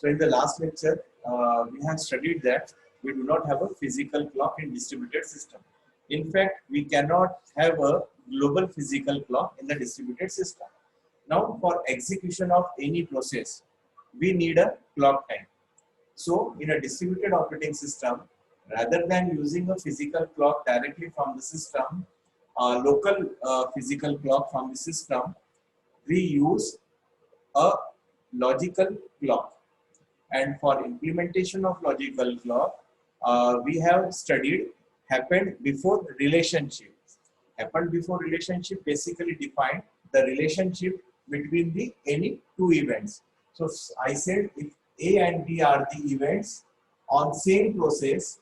So in the last lecture, we have studied that we do not have a physical clock in distributed system. In fact, we cannot have a global physical clock in the distributed system. Now, for execution of any process, we need a clock time. So, in a distributed operating system, rather than using a physical clock directly from the system, a local physical clock from the system, we use a logical clock. And for implementation of logical clock, we have studied happened before relationship. Happened before relationship basically defined the relationship between the any two events. So I said if A and B are the events on same process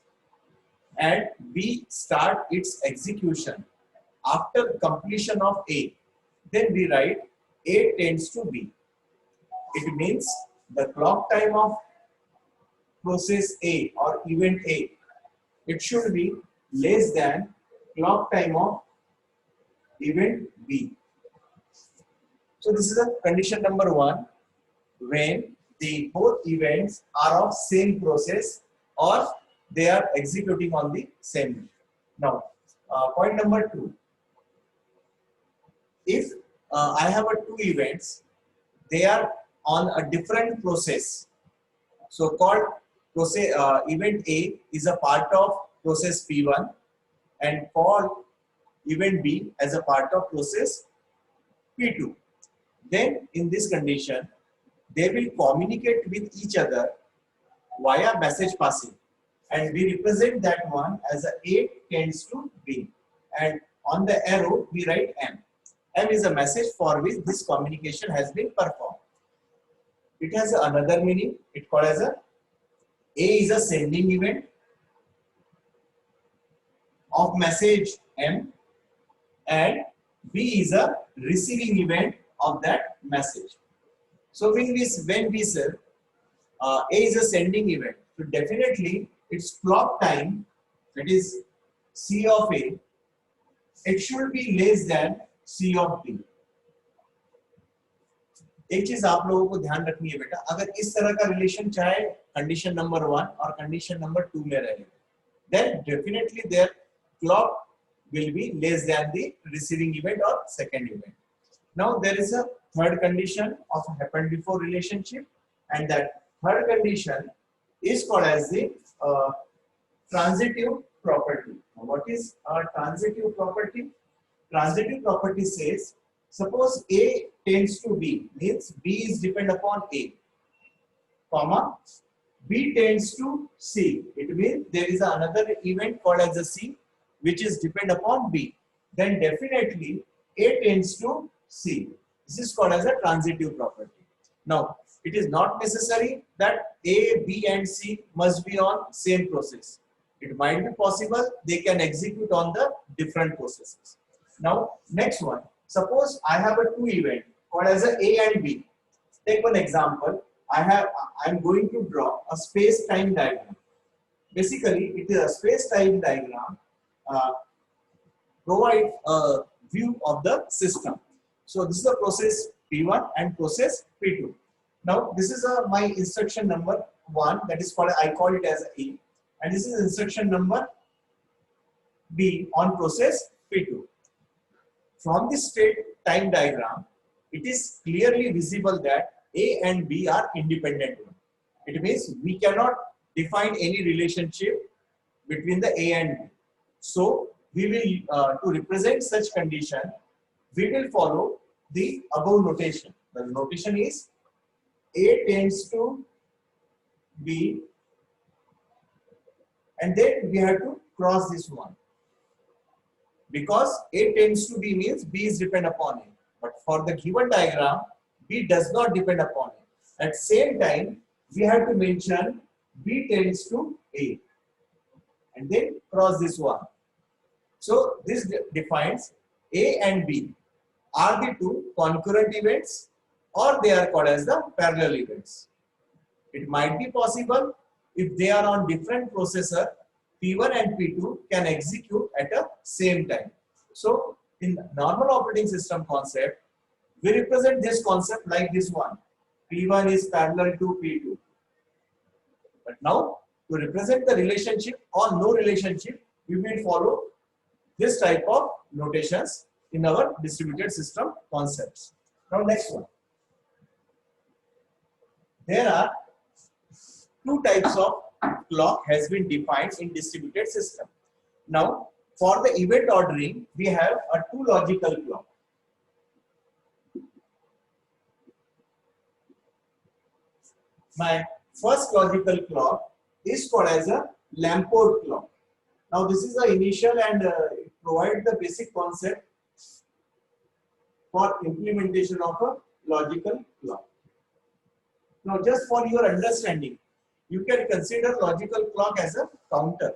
and B start its execution after completion of A, then we write A tends to B. It means the clock time of process A or event A, it should be less than clock time of event B. So this is a condition number 1 when the both events are of same process or they are executing on the same. Now, point number 2. If I have two events, they are on a different process. So called process event A is a part of process P1 and called event B as a part of process P2. Then in this condition, they will communicate with each other via message passing, and we represent that one as A tends to B, and on the arrow we write M. M is a message for which this communication has been performed. It has another meaning. It called as A is a sending event of message M and B is a receiving event of that message. So when we say A is a sending event, so definitely its clock time, that is C of A, it should be less than C of B. एक चीज आप लोगों को ध्यान रखनी है बेटा, अगर इस तरह का रिलेशन चाहे कंडीशन नंबर 1 और कंडीशन नंबर 2 में रहे, then definitely their clock will be less than the receiving event or second event. Now there is a third condition of happened before relationship, and that third condition is called as the transitive property. Now, what is a transitive property? Transitive property says, suppose A tends to B, means B is depend upon A, comma, B tends to C. It means there is another event called as a C, which is depend upon B. Then definitely A tends to C. This is called as a transitive property. Now, it is not necessary that A, B and C must be on same process. It might be possible they can execute on the different processes. Now, next one. Suppose I have a two event called as a and B. Take one example. I'm going to draw a space-time diagram. Basically, it is a space-time diagram provide a view of the system. So this is the process P1 and process P2. Now this is my instruction number 1, that is called, I call it as A, and this is instruction number B on process P2. From this state time diagram, it is clearly visible that A and B are independent. It means we cannot define any relationship between the A and B. So we will, to represent such condition, we will follow the above notation. The notation is A tends to B, and then we have to cross this one. Because A tends to B means B is depend upon A. But for the given diagram, B does not depend upon A. At same time, we have to mention B tends to A. And then cross this one. So this defines A and B are the two concurrent events, or they are called as the parallel events. It might be possible if they are on different processor, P1 and P2 can execute at a same time. So in normal operating system concept, we represent this concept like this one. P1 is parallel to P2. But now to represent the relationship or no relationship, we will follow this type of notations in our distributed system concepts. Now next one. There are two types of clock has been defined in distributed system. Now for the event ordering, we have a two logical clock. My first logical clock is called as a Lamport clock. Now this is the initial and it provides the basic concept for implementation of a logical clock. Now just for your understanding, you can consider logical clock as a counter.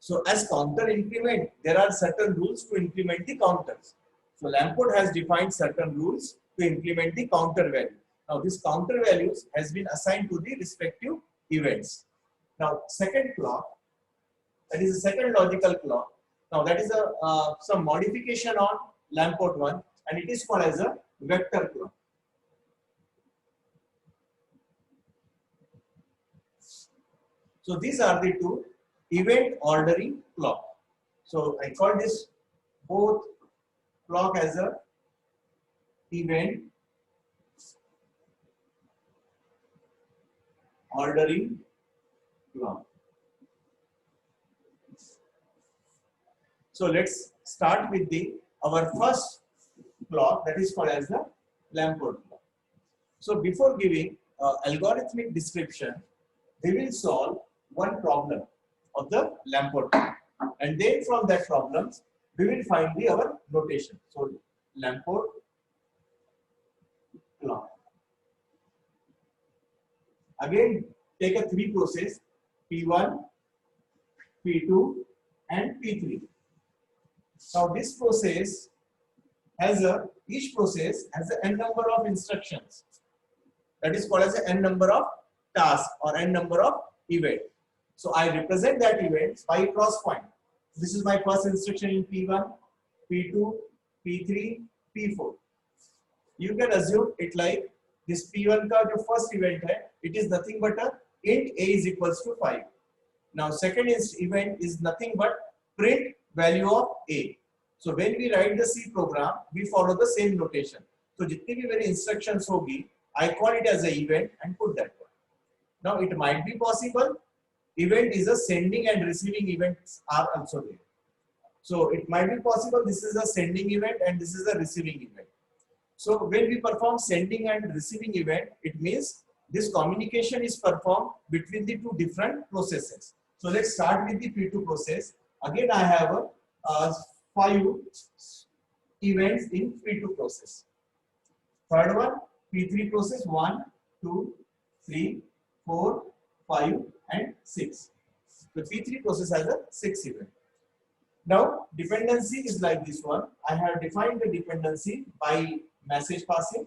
So as counter increment, there are certain rules to implement the counters. So Lamport has defined certain rules to implement the counter value. Now this counter values has been assigned to the respective events. Now second clock, that is the second logical clock. Now that is a some modification on Lamport one, and it is called as a vector clock. So these are the two event ordering clock. So I call this both clock as a event ordering clock. So let's start with our first clock, that is called as the Lamport clock. So before giving algorithmic description, we will solve one problem of the Lamport clock, and then from that problem we will find our notation. So Lamport clock. Again, take a three process, P1, P2 and P3. Now this process has each process has an n number of instructions. That is called as an n number of tasks or n number of event. So I represent that event by a cross point. This is my first instruction in P1, P2, P3, P4. You can assume it like this P1 का जो first event है, it is nothing but a int a is equals to 5. Now second event is nothing but print value of a. So when we write the C program, we follow the same notation. So जितनी भी मेरी instructions होगी, I call it as an event and put that one. Now it might be possible event is a sending and receiving events are also there. So it might be possible this is a sending event and this is a receiving event. So when we perform sending and receiving event, it means this communication is performed between the two different processes. So let's start with the P2 process. Again, I have 5 events in P2 process. Third one, P3 process 1, 2, 3, 4, 5 and 6. The P3 process has a 6 event. Now dependency is like this one. I have defined the dependency by message passing.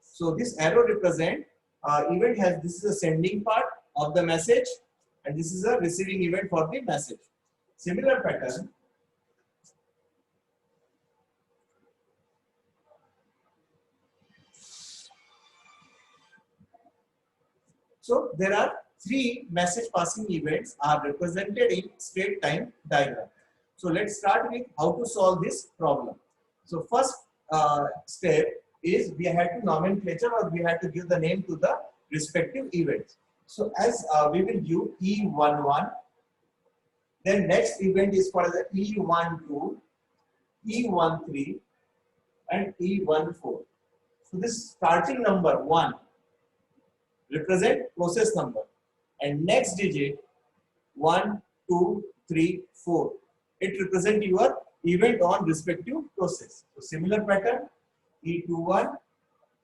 So this arrow represent event has, this is a sending part of the message and this is a receiving event for the message. Similar pattern. So there are 3 message passing events are represented in state time diagram. So let's start with how to solve this problem. So first step is we have to nomenclature or we have to give the name to the respective events. So as we will give E11, then next event is called as E12, E13 and E14. So this starting number 1 represent process number and next digit 1, 2, 3, 4. It represent your event on respective process. So similar pattern E21,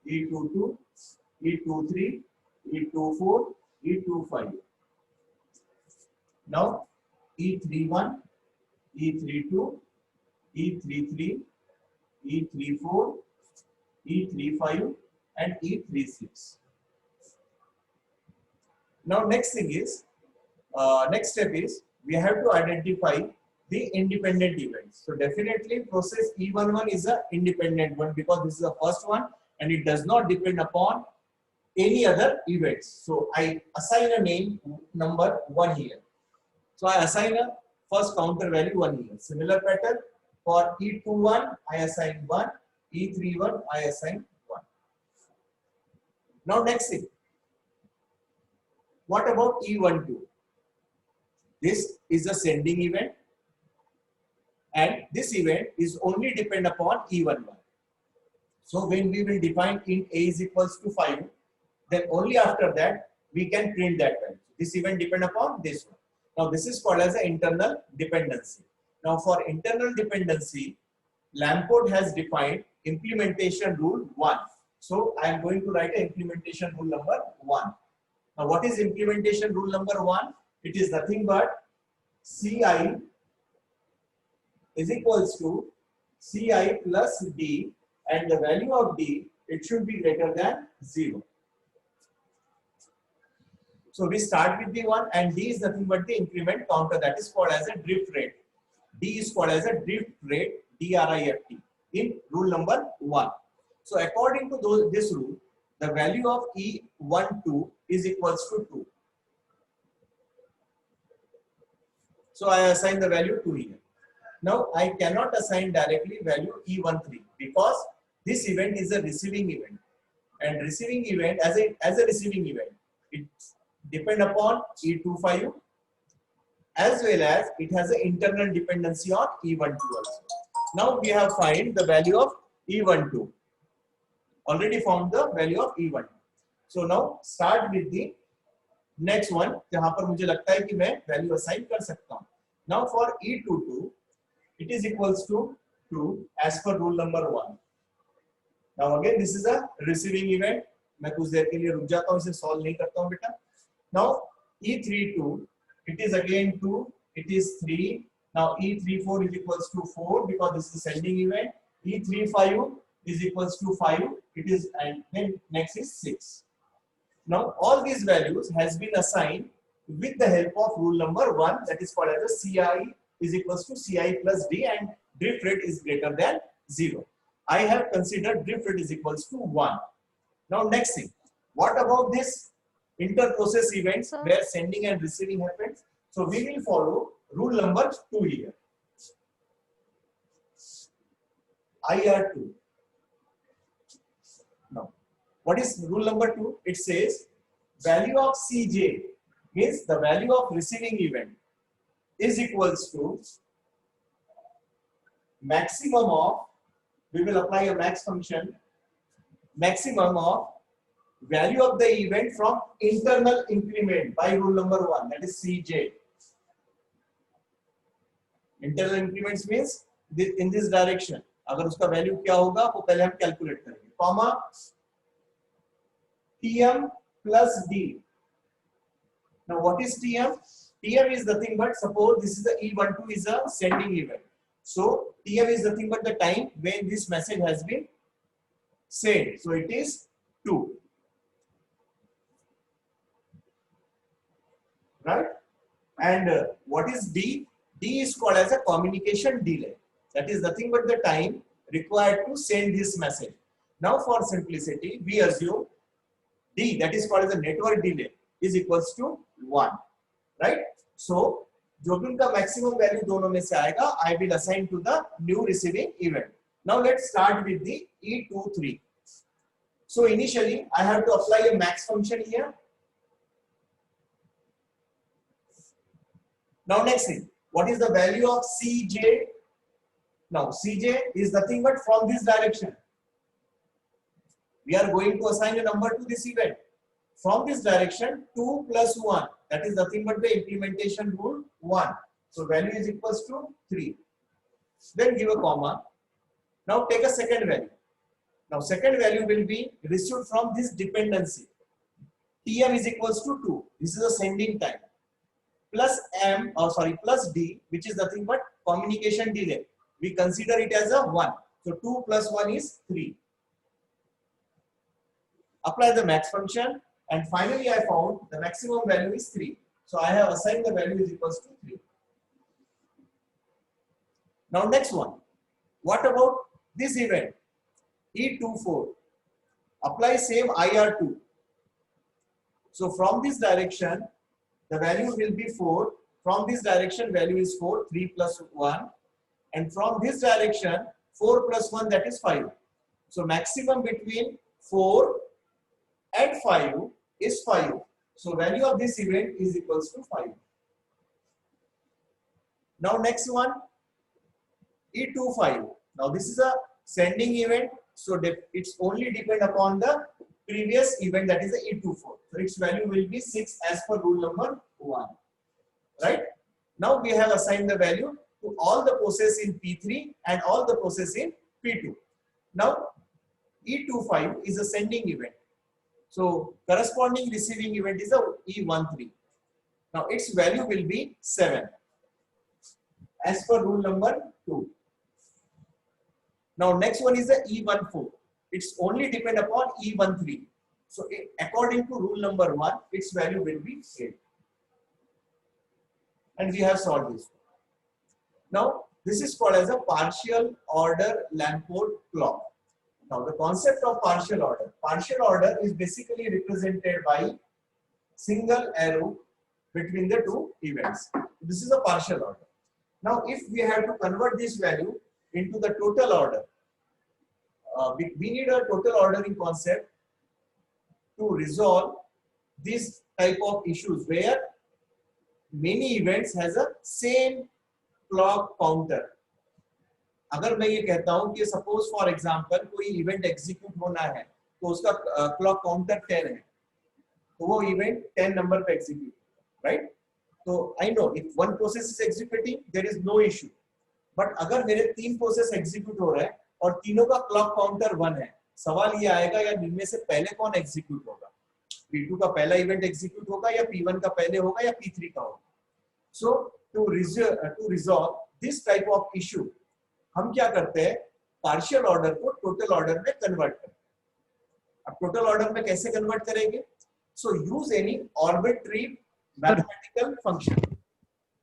E22, E23, E24, E25. Now E31, E32, E33, E34, E35 and E36. Now next thing is, next step is we have to identify the independent events. So definitely process E11 is a independent one because this is the first one and it does not depend upon any other events. So I assign a name number 1 here. So I assign a first counter value 1 here. Similar pattern for E21 I assign 1, E31 I assign 1. Now next thing, what about E12? This is a sending event and this event is only depend upon E11. So when we will define int a is equals to 5, then only after that we can print that value. This event depend upon this one. Now this is called as an internal dependency. Now for internal dependency, Lamport has defined implementation rule 1. So I am going to write an implementation rule number 1. Now what is implementation rule number 1? It is nothing but Ci is equals to Ci plus D, and the value of D, it should be greater than 0. So we start with the 1 and D is nothing but the increment counter, that is called as a drift rate. D is called as a drift rate, DRIFT, in rule number 1. So according to this rule, the value of E12 is equals to 2. So I assign the value 2 here. Now I cannot assign directly value E13 because this event is a receiving event, and receiving event as a receiving event, it depend upon E25 as well as it has an internal dependency on E12 also. Now we have find the value of E12. Already found the value of E12. So now start with the next one जहाँ पर मुझे लगता है कि मैं value assign कर सकता हूँ. Now for E22 it is equals to 2 as per rule number 1. Now again this is a receiving event. मैं कुछ देर के लिए रुक जाता हूँ, इसे solve नहीं करता हूँ बेटा. Now E32 it is again 2, it is 3. Now E34 is equals to 4 because this is sending event. E35 is equals to 5, it is, and then next is 6. Now all these values has been assigned with the help of rule number 1, that is called as a Ci is equals to Ci plus D, and drift rate is greater than 0. I have considered drift rate is equals to 1. Now next thing, what about this inter-process events where sending and receiving happens? So we will follow rule number 2 here. IR2. Now, what is rule number 2? It says value of Cj means the value of receiving event is equals to maximum of, we will apply a max function, maximum of value of the event from internal increment by rule number 1, that is Cj. Internal increments means in this direction. अगर उसका value क्या होगा वो पहले हम calculate करेंगे. Comma Tm plus D. Now what is Tm? Tm is nothing but, suppose this is the E12 is a sending event. So Tm is nothing but the time when this message has been sent. So it is 2. Right? And what is D? D is called as a communication delay. That is nothing but the time required to send this message. Now for simplicity, we assume D, that is called as a network delay, is equals to 1. Right? So जो भी उनका maximum value दोनों में से आएगा, I will assign to the new receiving event. Now let's start with the E23. So initially I have to apply a max function here. Now next thing, what is the value of Cj? Now Cj is nothing but from this direction. We are going to assign a number to this event. From this direction, 2 plus 1, that is nothing but the implementation rule 1. So value is equals to 3. Then give a comma. Now take a second value. Now second value will be received from this dependency. Tm is equals to 2. This is a sending time. Plus plus D, which is nothing but communication delay. We consider it as a 1. So 2 plus 1 is 3. Apply the max function, and finally I found the maximum value is 3. So I have assigned the value is equals to 3. Now next one. What about this event? E24. Apply same IR2. So from this direction, the value will be 4. From this direction, value is 4, 3 plus 1. And from this direction, 4 plus 1, that is 5. So maximum between 4 and 5 is 5. So value of this event is equals to 5. Now next one, E25. Now this is a sending event, so it's only depend upon the previous event, that is the E24. So its value will be 6 as per rule number 1. Right? Now we have assigned the value to all the process in P3 and all the process in P2. Now E25 is a sending event. So corresponding receiving event is a E13. Now its value will be 7 as per rule number 2. Now next one is the E14. It's only depend upon E13. So according to rule number 1, its value will be 8. And we have solved this. Now this is called as a partial order Lamport clock. Now the concept of partial order is basically represented by single arrow between the two events. This is a partial order. Now if we have to convert this value into the total order, we need a total ordering concept to resolve this type of issues where many events has a same clock counter. अगर मैं ये कहता हूं कि suppose for example कोई event execute होना है तो उसका क्लॉक काउंटर 10 है, तो वो इवेंट 10 नंबर पे एग्जीक्यूट, राइट? तो I know if one process is executing there is no issue, but अगर मेरे 3 प्रोसेस एग्जीक्यूट हो रहे हैं और तीनों का क्लॉक काउंटर 1 है, सवाल ये आएगा यार इनमें से पहले कौन एग्जीक्यूट होगा? P2 का पहला इवेंट एग्जीक्यूट होगा या P1 का पहले होगा या P3 का होगा? So to resolve this type of issue हम क्या करते हैं, पार्शियल ऑर्डर को टोटल ऑर्डर में कन्वर्ट करते हैं। अब टोटल ऑर्डर में कैसे कन्वर्ट करेंगे? So use any arbitrary mathematical function.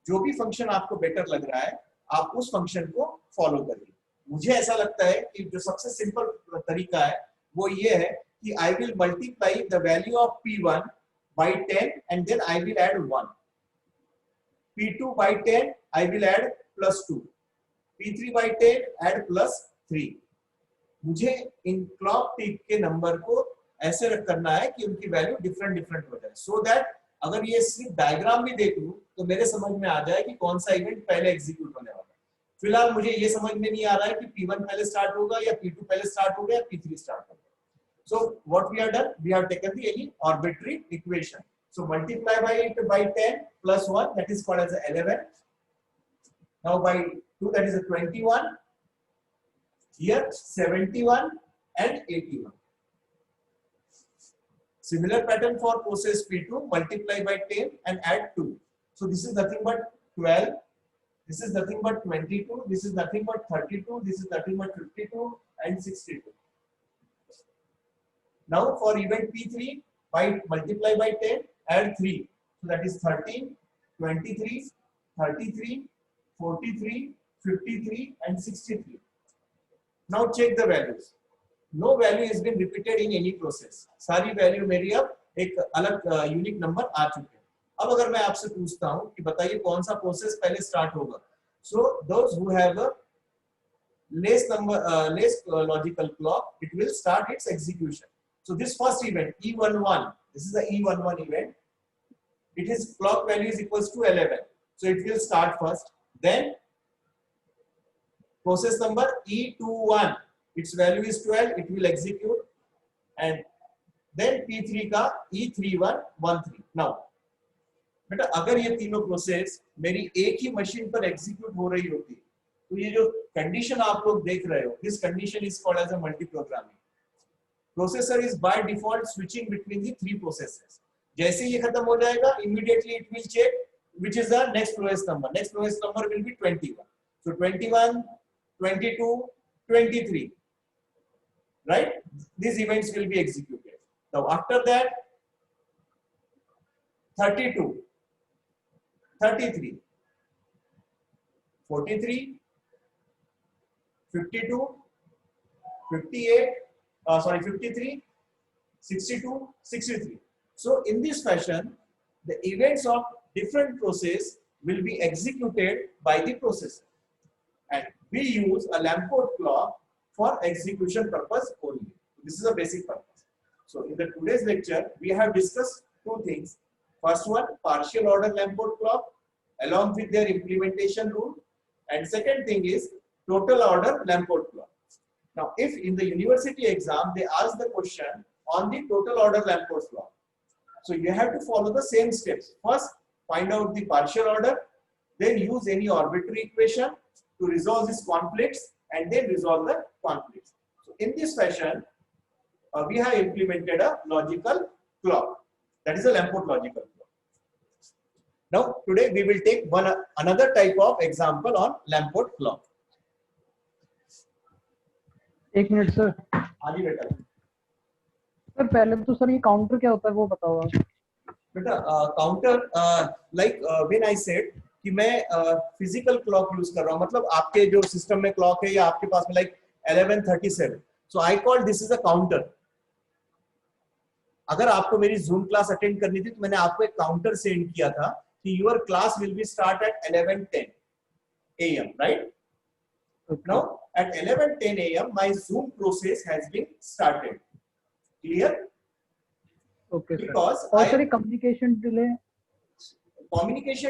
जो भी फंक्शन आपको बेटर लग रहा है आप उस फंक्शन को फॉलो करिए। मुझे ऐसा लगता है कि जो सबसे सिंपल तरीका है वो ये है कि I will multiply the value of P1 by 10 and then I will add 1. P2 by 10 I will add plus 2. P3 by 10 add plus 3. मुझे इन क्लॉक टिक के नंबर को ऐसे करना है कि उनकी वैल्यू डिफरेंट हो जाए, सो दैट अगर ये सिर्फ डायग्राम भी देख लूं तो मेरे समझ में आ जाए कि कौन सा इवेंट पहले एग्जीक्यूट होने वाला है। फिलहाल मुझे ये समझ में नहीं आ रहा है कि P1 पहले स्टार्ट होगा या P2 पहले स्टार्ट होगा या P3 स्टार्ट होगा। So what we have done, we have taken the any arbitrary equation. So multiply by it by 10 plus 1, that is called as 11. Now by 2, that is a 21. Here 71 and 81. Similar pattern for process P2, multiply by 10 and add 2. So this is nothing but 12. This is nothing but 22. This is nothing but 32. This is nothing but 52 and 62. Now for event P3, by multiply by 10, add 3. So that is 13, 23, 33, 43, 53 and 63. Now check the values. No value has been repeated in any process. सारी value मेरी अब एक अलग unique number आ चुके हैं। अब अगर मैं आपसे पूछता हूं कि बताइए कौन सा प्रोसेस पहले स्टार्ट होगा, so those who have a less logical clock, it will start its execution. So this first event E11, this is the E11 event. It is clock value is equals to 11. So it will start first. Then process number E21, its value is 12. It will execute, and then P3 का E3113. Now बेटा अगर ये तीनों process मेरी एक ही machine पर execute हो रही होती तो ये जो कंडीशन आप लोग देख रहे हो, this condition is called as a multi programming. Processor is by default switching between the 3 processes. जैसे ये खत्म हो जाएगा immediately it will check which is the next lowest number. Next lowest number will be 21. So 21, 22, 23, right? These events will be executed. Now after that 32, 33, 43, 52, 58, 53, 62, 63. So in this fashion, the events of different process will be executed by the processor, and we use a Lamport clock for execution purpose only. This is a basic purpose. So in the today's lecture, we have discussed two things. First one, partial order Lamport clock along with their implementation rule, and second thing is total order Lamport clock. Now, if in the university exam they ask the question on the total order Lamport clock, so you have to follow the same steps. First, find out the partial order, then use any arbitrary equation to resolve these conflicts, and then resolve the conflicts. So in this fashion, we have implemented a logical clock, that is a Lamport logical clock. Now today we will take another type of example on Lamport clock. एक minute sir. हाँ जी बेटा। Sir पहले तो sir ये counter क्या होता है वो बताओ आप। बेटा counter like when I said कि मैं फिजिकल क्लॉक यूज कर रहा हूँ, मतलब आपके जो सिस्टम में क्लॉक है या आपके पास में like 11:37, so I call this is a counter. अगर आपको मेरी जूम क्लास अटेंड करनी थी तो मैंने आपको एक काउंटर सेंड किया था कि your class will be start at 11:10 AM, right? Now at 11:10 AM my Zoom process has been started. Clear? Okay, because sir. और sir communication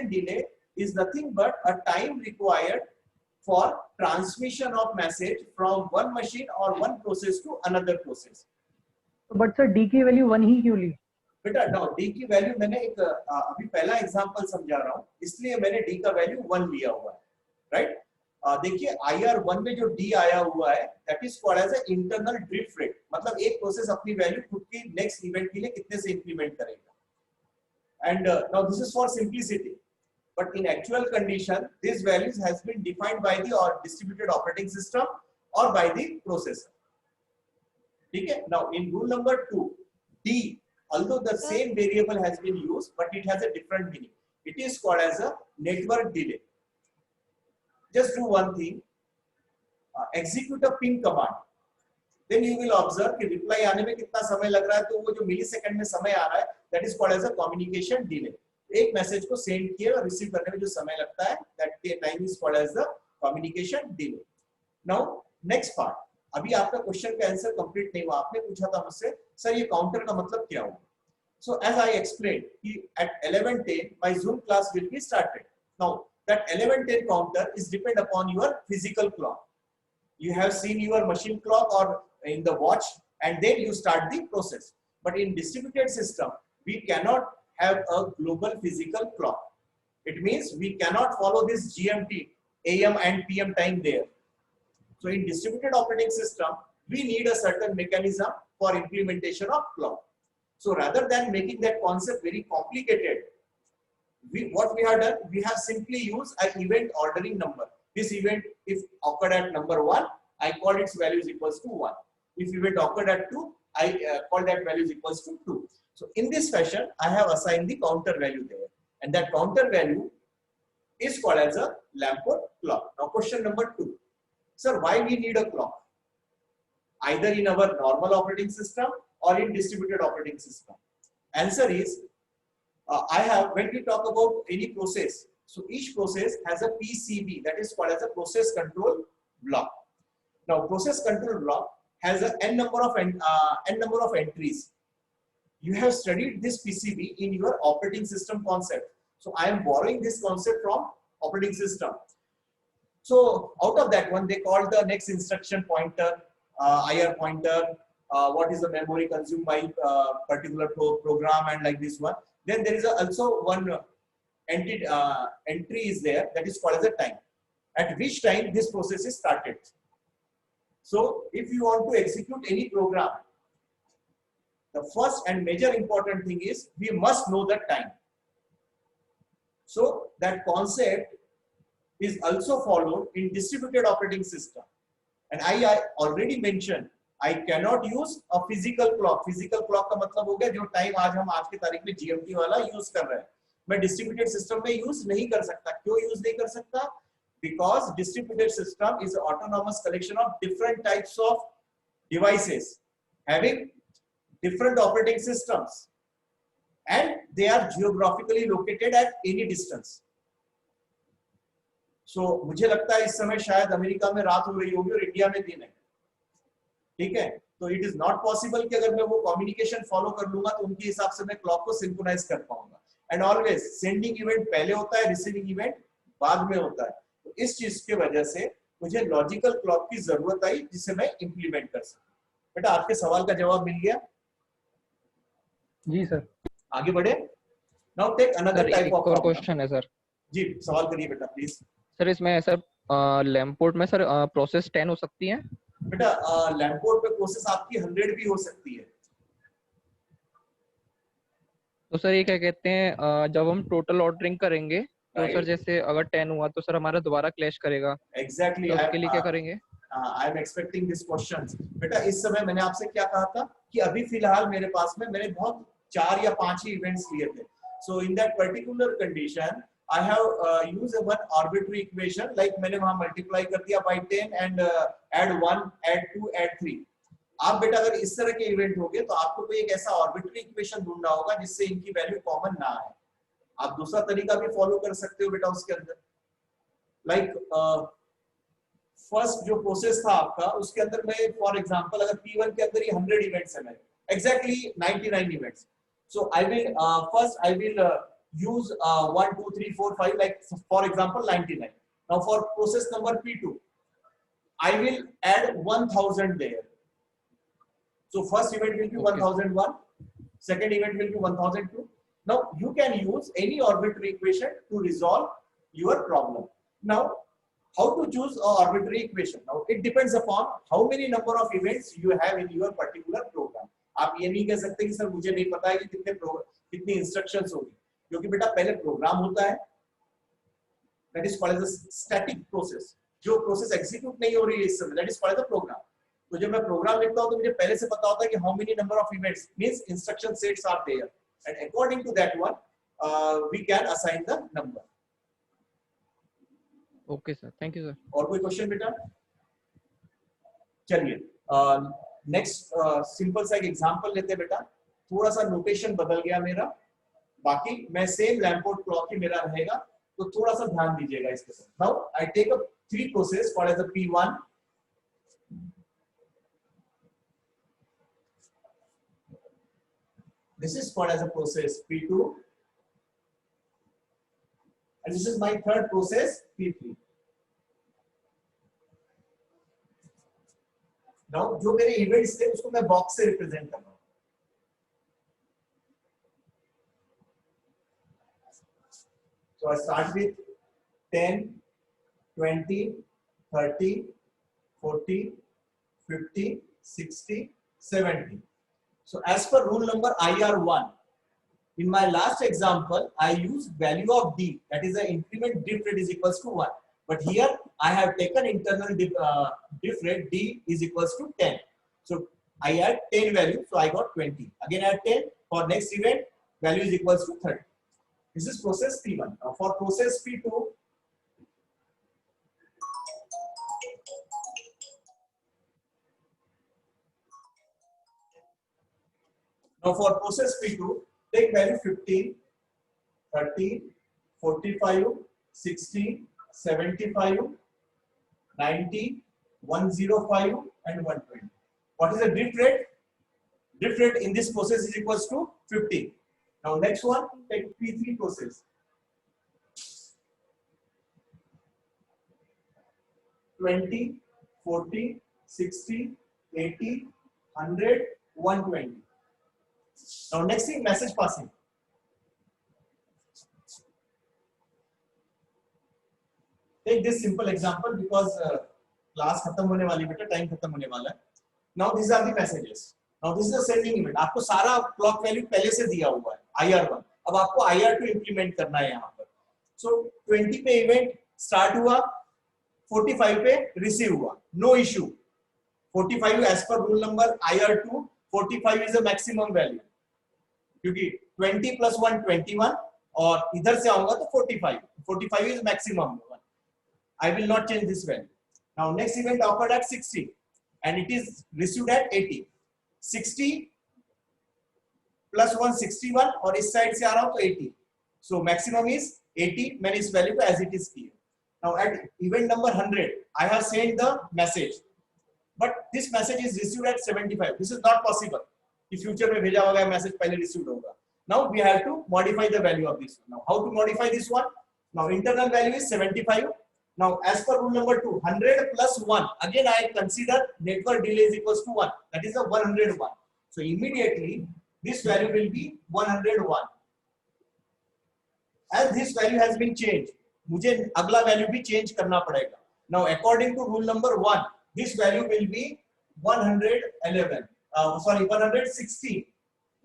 delay is nothing but a time required for transmission of message from one machine or one process to another process. But sir D की value 1 ही क्यों ली? बेटा now D की value मैंने एक अभी पहला example समझा रहा हूँ, इसलिए मैंने D का वैल्यू 1 लिया हुआ है, राइट? देखिए IR1 में जो D आया हुआ है that is called as a internal drift rate, मतलब एक प्रोसेस अपनी वैल्यू खुद की नेक्स्ट इवेंट के लिए कितने से इंक्रीमेंट करेगा। And now this is for simplicity, but in actual condition this values has been defined by the distributed operating system और बाय द प्रोसेसर। ठीक है, now in rule number 2 D, although the same variable has been used but it has a different meaning, it is called as a network delay. Just do one thing, execute a ping command, then you will observe कि reply आने में कितना समय लग रहा है, तो वो जो मिलीसेकंड में समय आ रहा है that is called as a communication delay. एक मैसेज को सेंड किए और रिसीव करने में जो समय लगता है that time is called as the communication delay. Now next part, अभी आपका क्वेश्चन का आंसर कंप्लीट नहीं हुआ, आपने पूछा था मुझसे सर ये काउंटर का मतलब क्या हुआ। So as I explained कि at 11:10 my Zoom class will be started. Now that 11:10 counter is depend upon your physical clock. You have seen your machine clock or in the watch and then you start the process. But in distributed system, we cannot have a global physical clock. It means we cannot follow this GMT, AM and PM time there. So in distributed operating system, we need a certain mechanism for implementation of clock. So rather than making that concept very complicated, what we have done, we have simply used an event ordering number. This event, if occurred at number 1, I call its value is equals to 1. If event occurred at 2, I call that value is equals to 2. So in this fashion, I have assigned the counter value there, and that counter value is called as a Lamport clock. Now question number 2, sir, why we need a clock? Either in our normal operating system or in distributed operating system. Answer is, when we talk about any process, so each process has a PCB, that is called as a process control block. Now process control block has a n number of entries. You have studied this PCB in your operating system concept. So I am borrowing this concept from operating system. So out of that one, they call the next instruction pointer, IR pointer, what is the memory consumed by particular program, and like this one. Then there is also one entry is there that is called as a time, at which time this process is started. So if you want to execute any program, the first and major important thing is we must know the time. So that concept is also followed in distributed operating system. And I already mentioned, I cannot use a physical clock. Physical clock का मतलब हो गया जो time आज की तारीख में GMT वाला यूज कर रहे हैं, मैं डिस्ट्रीब्यूटेड सिस्टम में यूज नहीं कर सकता। क्यों यूज नहीं कर सकता? Because distributed system is an autonomous collection of different types of devices having different operating systems. and they are geographically located at any distance. So मुझे लगता है इस समय शायद अमेरिका में रात हो रही होगी और इंडिया में दिन है, ठीक है? तो इट इज नॉट पॉसिबल कि अगर मैं वो कम्युनिकेशन फॉलो कर लूंगा तो उनके हिसाब से मैं क्लॉक को सिंक्रोनाइज कर पाऊंगा। एंड ऑलवेज सेंडिंग इवेंट पहले होता है, रिसीविंग इवेंट बाद में होता है। तो इस चीज की वजह से मुझे लॉजिकल क्लॉक की जरूरत आई जिसे मैं इंप्लीमेंट कर सकूं। बेटा आपके सवाल का जवाब मिल गया? जी सर। आगे बढ़े। Now take another type of और क्वेश्चन है सर। जी सवाल करिए बेटा प्लीज। सर इसमें सर लैम्पोर्ट में सर प्रोसेस 10 हो सकती है? बेटा लैम्पोर्ट पे प्रोसेस आपकी 100 भी हो सकती है। तो सर ये क्या कहते हैं जब हम टोटल ऑर्डरिंग करेंगे तो Right. सर जैसे अगर 10 हुआ तो सर हमारा दोबारा क्लैश करेगा। एग्जैक्टली तो उसके लिए क्या करेंगे? I am expecting this question. बेटा इस समय मैंने आपसे क्या कहा था कि अभी फिलहाल मेरे पास में मैंने बहुत 4 या 5 ही इवेंट्स लिए थे। So in that particular condition I have used one arbitrary equation, like मैंने वहां मल्टीप्लाई कर दिया by 10 and add 1, add 2, add 3। आप बेटा अगर इस तरह के इवेंट होंगे तो आपको कोई एक ऐसा आर्बिट्री इक्वेशन ढूंढना होगा जिससे इनकी वैल्यू कॉमन ना आए। आप दूसरा तरीका भी फॉलो कर सकते हो बेटा उसके अंदर। लाइक फर्स्ट जो प्रोसेस था आपका उसके अंदर में फॉर एग्जांपल अगर P1 के अंदर ही 100 इवेंट्स है मेरे, exactly 99 events. So I will first I will use 1 2 3 4 5 like for example 99. Now for process number P2 I will add 1000 there. So first event will be 1001, second event will be 1002. Now you can use any arbitrary equation to resolve your problem. Now how to choose an arbitrary equation? Now it depends upon how many number of events you have in your particular program. आप ये नहीं कह सकते कि sir मुझे नहीं पता है कि कितनी इंस्ट्रक्शंस होगी, क्योंकि बेटा पहले प्रोग्राम होता है, that is called as a static process. जो प्रोसेस एग्जीक्यूट नहीं हो रही है इस समय, that is called as a program. तो जब मैं प्रोग्राम लिखता हूं तो मुझे पहले से पता होता है कि how many number of events means instruction sets are there and according to that one we can assign the number. Okay sir, thank you sir. और कोई क्वेश्चन बेटा? चलिए नेक्स्ट सिंपल सा एक एग्जांपल लेते हैं बेटा। थोड़ा सा नोटेशन बदल गया मेरा, बाकी मैं सेम लैम्पोर्ट क्लॉक ही मेरा रहेगा, तो थोड़ा सा ध्यान दीजिएगा इसके साथ। Now I take a 3 process called as a P1, this is called as a process P2, and this is my third process P3. Now जो मेरे इवेंट्स थे उसको मैं बॉक्स से रिप्रेजेंट कर रहा हूं। So I start with 10, 20, 30, 40, 50, 60, 70. So as per rule number IR1, in my last example, I used value of D, that is the increment diff rate is equals to 1. But here I have taken internal diff rate D is equals to 10. So I add 10 value, so I got 20. Again add 10 for next event, value is equals to 30. This is process P1. Now for process P2, take value 15, 30, 45, 60, 75, 90, 105 and 120. What is the drift rate? Drift rate in this process is equals to 50. Now next one, take P3 process. 20, 40, 60, 80, 100, 120. Now next thing, message passing. Take this simple example because class खत्म होने वाली बेटा, time खत्म होने वाला है. Now these are the messages. Now this is a sending event. आपको सारा clock value पहले से दिया हुआ है IR1. अब आपको IR2 implement करना है यहाँ पर. So 20 पे event start हुआ, 45 पे receive हुआ. No issue. 45 as per rule number IR2, 45 is the maximum value. क्योंकि 20 plus 1 21 और इधर से आऊंगा तो 45. 45 is maximum. I will not change this value. Now next event occurred at 60 and it is received at 80. 60 plus 161 और इस side से आ रहा हूं तो 80, सो मैक्सिमम इज 80. मैंने इस वैल्यू को एज इट इज किया. Now at event number 100 I have send the message, but this message is received at 75. This is not possible कि फ्यूचर में भेजा होगा मैसेज पहले रिसीव्ड होगा. Now we have to modify the value of this. Now how to modify this one? Now internal value is 75. Now, as per rule number 2, 100 plus 1. Again, I consider network delay is equals to 1. That is the 101. So immediately, this value will be 101. As this value has been changed, मुझे अगला value भी change करना पड़ेगा. Now, according to rule number 1, this value will be 111. 116.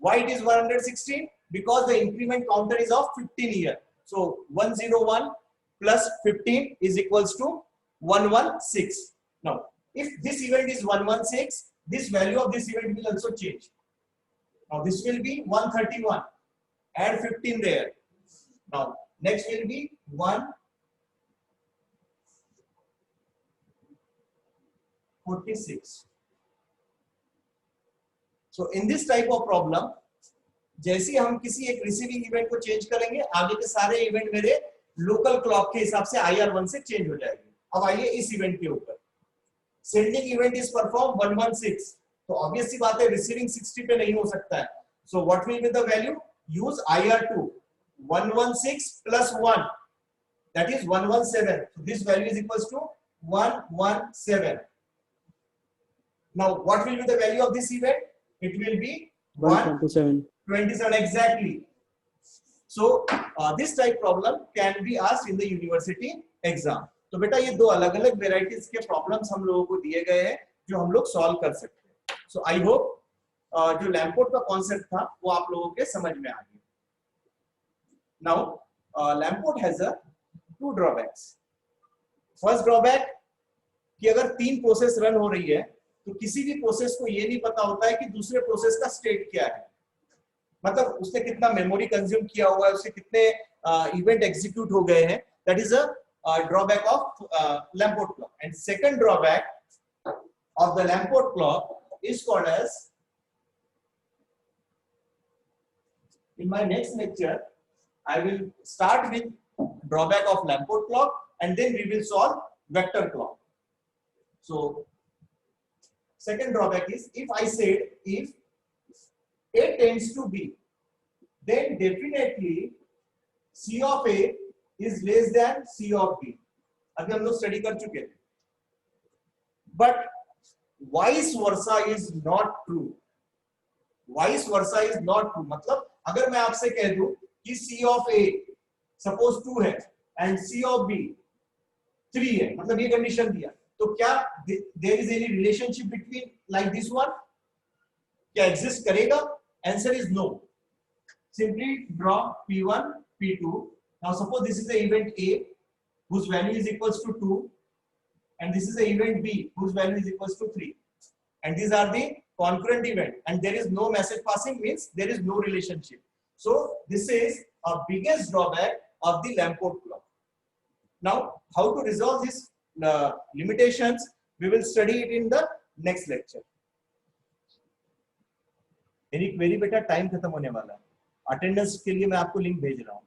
Why it is 116? Because the increment counter is of 15 here. So 101. Plus 15 is equals to 116. Now, if this event is 116, this value of this event will also change. Now, this will be 131. Add 15 there. Now, next will be 146. So, in this type of problem, जैसे हम किसी एक receiving event को change करेंगे, आगे के सारे event मेरे लोकल क्लॉक के हिसाब से IR1 से चेंज हो जाएगी. अब आइए इस इवेंट के ऊपर. सेंडिंग इवेंट इज परफॉर्म 116, तो ऑब्वियस सी बात है रिसीविंग 60 पे नहीं हो सकता है. So what will be the value? Use IR2. 116 plus 1, that is 117. So this value is equals to 117. Now what will be the value of this event? It will be 127 exactly. So this type problem can be asked in the university exam. तो बेटा ये दो अलग-अलग varieties के problems हम लोगों को दिए गए हैं जो हम लोग सॉल्व कर सकते हैं. सो आई होप जो लैम्पोर्ट का कॉन्सेप्ट था वो आप लोगों के समझ में आ गया. Now Lamport has a two drawbacks. First drawback कि अगर 3 प्रोसेस रन हो रही है तो किसी भी प्रोसेस को ये नहीं पता होता है कि दूसरे प्रोसेस का स्टेट क्या है. मतलब उसने कितना मेमोरी कंज्यूम किया हुआ है, उससे कितने इवेंट एग्जीक्यूट हो गए हैं. That is a drawback of Lamport clock. And second drawback of the Lamport clock is called age, in my next lecture I will start with drawback of Lamport clock and then we will solve vector clock. So second drawback is, if I said if A tends to B, then definitely C of A is less than C of B. अभी हम लोग study कर चुके थे. But vice versa is not true. Vice versa is not true. मतलब अगर मैं आपसे कह दूं कि C of A सपोज 2 है and C of B 3 है, मतलब ये कंडीशन दिया, तो क्या there is any relationship between like this one? क्या एग्जिस्ट करेगा? Answer is no. Simply draw P1, P2. Now suppose this is the event A whose value is equals to 2 and this is the event B whose value is equals to 3. And these are the concurrent event and there is no message passing, means there is no relationship. So this is a biggest drawback of the Lamport clock. Now how to resolve these limitations we will study it in the next lecture. मेरी query बेटा time खत्म होने वाला है. Attendance के लिए मैं आपको लिंक भेज रहा हूँ.